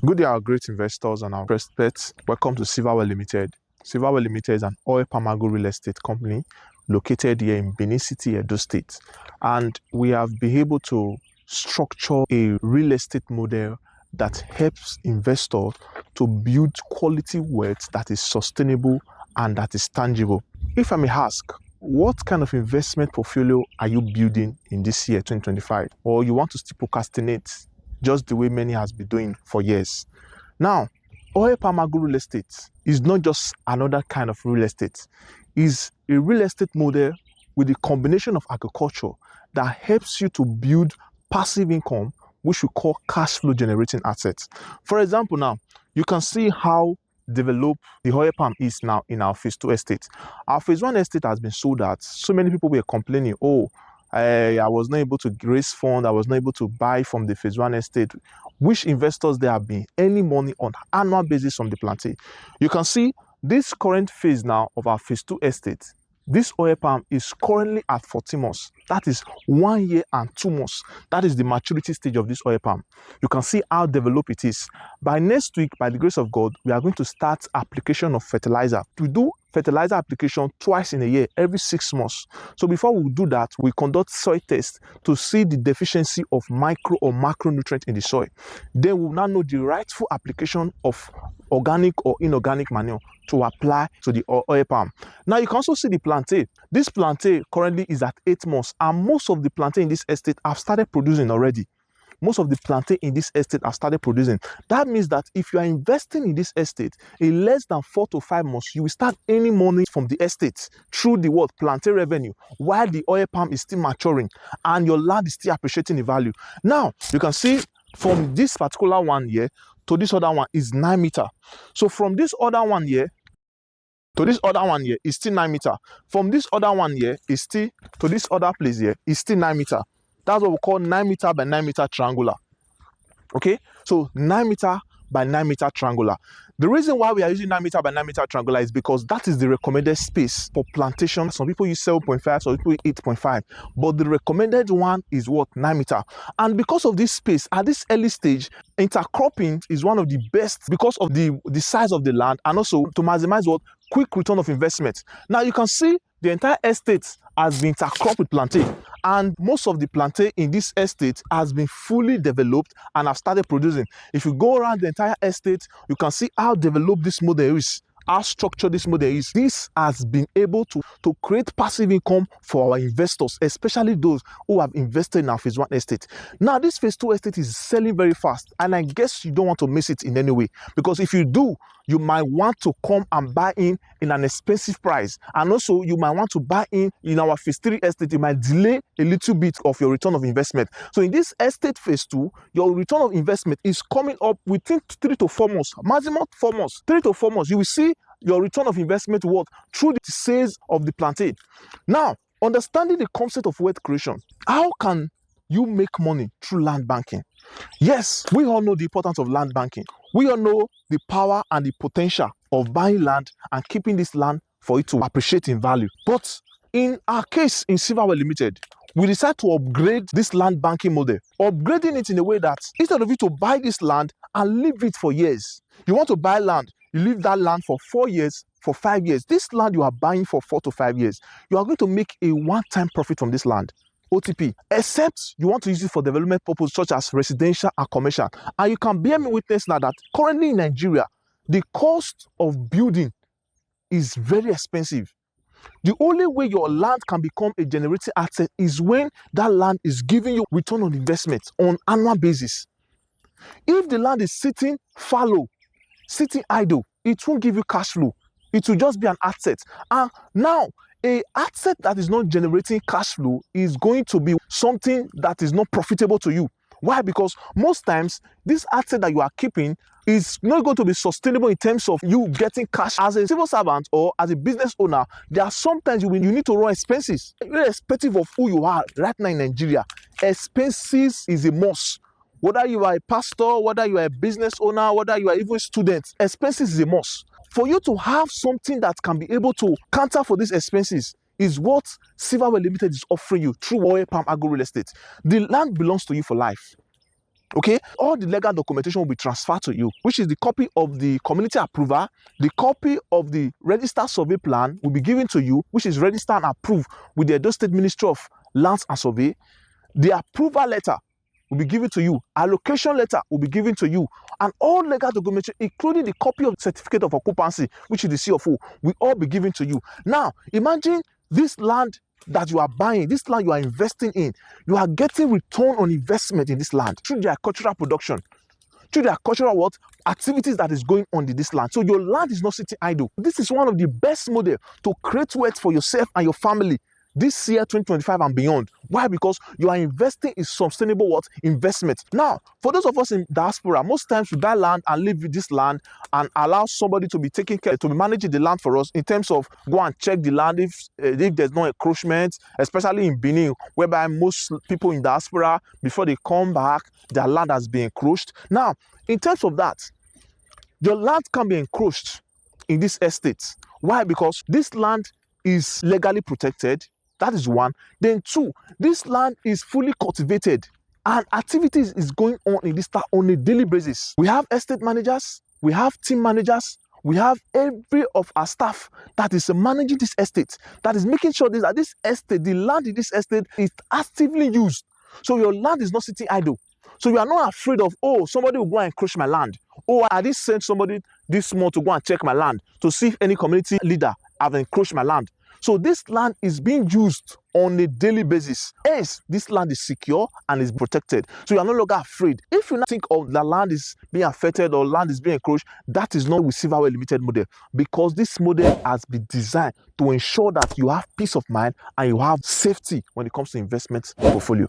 Good day, our great investors and our prospects. Welcome to Silvawell Limited. Silvawell Limited is an oil palm agro real estate company located here in Benin City, Edo State. And we have been able to structure a real estate model that helps investors to build quality wealth that is sustainable and that is tangible. If I may ask, what kind of investment portfolio are you building in this year, 2025? Or you want to still procrastinate just the way many has been doing for years? Now, oil palm agro real estate is not just another kind of real estate. It's a real estate model with a combination of agriculture that helps you to build passive income, which we call cash flow generating assets. For example, now, you can see how developed the oil palm is now in our phase 2 estate. Our phase 1 estate has been sold out. So many people were complaining, I was not able to raise funds, I was not able to buy from the phase 1 estate, which investors there have been earning money on annual basis from the plantain. You can see this current phase now of our phase 2 estate. This oil palm is currently at 14 months. That is 1 year and 2 months. That is the maturity stage of this oil palm. You can see how developed it is. By next week, by the grace of God, we are going to start application of fertilizer. We do fertilizer application twice in a year, every 6 months. So before we do that, we conduct soil tests to see the deficiency of micro or macronutrient in the soil. Then we will now know the rightful application of organic or inorganic manure to apply to the oil palm. Now you can also see the plantain. This plantain currently is at 8 months, and most of the plantain in this estate have started producing already. Most of the plantain in this estate have started producing. That means that if you are investing in this estate, in less than 4 to 5 months, you will start earning money from the estate through the word plantain revenue, while the oil palm is still maturing and your land is still appreciating in value. Now, you can see from this particular one here to this other one is 9 meters. So from this other one here to this other one here is still 9 meters. From this other one here is still to this other place here is still 9 meters. That's what we call 9 meter by 9 meter triangular. Okay, so 9 meter by 9 meter triangular. The reason why we are using 9 meter by 9 meter triangular is because that is the recommended space for plantation. Some people use 7.5, some people use 8.5, but the recommended one is what? 9 meter. And because of this space, at this early stage, intercropping is one of the best because of the size of the land and also to maximize what? Quick return of investment. Now you can see the entire estate has been intercropped with plantain, and most of the plantain in this estate has been fully developed and have started producing. If you go around the entire estate, you can see how developed this model is, how structured this model is. This has been able to create passive income for our investors, especially those who have invested in our phase 1 estate. Now, this phase 2 estate is selling very fast, and I guess you don't want to miss it in any way, because if you do, you might want to come and buy in an expensive price. And also, you might want to buy in our phase 3 estate. You might delay a little bit of your return of investment. So in this estate phase 2, your return of investment is coming up within 3 to 4 months, maximum 4 months. 3 to 4 months, you will see your return of investment work through the sales of the plantain. Now, understanding the concept of wealth creation, how can you make money through land banking? Yes, we all know the importance of land banking. We all know the power and the potential of buying land and keeping this land for it to appreciate in value. But in our case in Silvawell Limited, we decide to upgrade this land banking model, upgrading it in a way that instead of you to buy this land and leave it for years, you want to buy land, you leave that land for 4 years, for 5 years. This land you are buying for 4 to 5 years, you are going to make a one-time profit from this land. OTP, except you want to use it for development purposes such as residential and commercial. And you can bear me witness now that currently in Nigeria, the cost of building is very expensive. The only way your land can become a generating asset is when that land is giving you return on investment on annual basis. If the land is sitting fallow, sitting idle, it won't give you cash flow. It will just be an asset. And now, a asset that is not generating cash flow is going to be something that is not profitable to you. Why? Because most times, this asset that you are keeping is not going to be sustainable in terms of you getting cash. As a civil servant or as a business owner, there are sometimes you need to run expenses. Irrespective of who you are right now in Nigeria, expenses is a must. Whether you are a pastor, whether you are a business owner, whether you are even a student, expenses is a must. For you to have something that can be able to counter for these expenses, is what Silvawell Limited is offering you through oil palm agro real estate. The land belongs to you for life. Okay, all the legal documentation will be transferred to you, which is the copy of the community approval, the copy of the registered survey plan will be given to you, which is registered and approved with the Edo State Ministry of Lands and Survey. The approval letter will be given to you, allocation letter will be given to you, and all legal documentation, including the copy of the certificate of occupancy, which is the CFO, will all be given to you. Now, imagine this land that you are buying, this land you are investing in, you are getting return on investment in this land through the agricultural production, through the agricultural what activities that is going on in this land. So your land is not sitting idle. This is one of the best model to create wealth for yourself and your family this year 2025 and beyond. Why? Because you are investing in sustainable what investment. Now, for those of us in diaspora, most times we buy land and live with this land and allow somebody to be taking care, to be managing the land for us, in terms of go and check the land if there's no encroachment, especially in Benin, whereby most people in diaspora, before they come back, their land has been encroached. Now, in terms of that, your land can be encroached in this estate. Why? Because this land is legally protected. That is one. Then two, this land is fully cultivated and activities is going on in this town on a daily basis. We have estate managers, we have team managers, we have every of our staff that is managing this estate, that is making sure that this estate, the land in this estate is actively used. So your land is not sitting idle. So you are not afraid of, oh, somebody will go and encroach my land. Oh, I did send somebody this month to go and check my land to see if any community leader have encroached my land. So this land is being used on a daily basis. Hence, this land is secure and is protected. So you are no longer afraid. If you now think of the land is being affected or land is being encroached, that is not with Silvawell Limited model, because this model has been designed to ensure that you have peace of mind and you have safety when it comes to investment portfolio.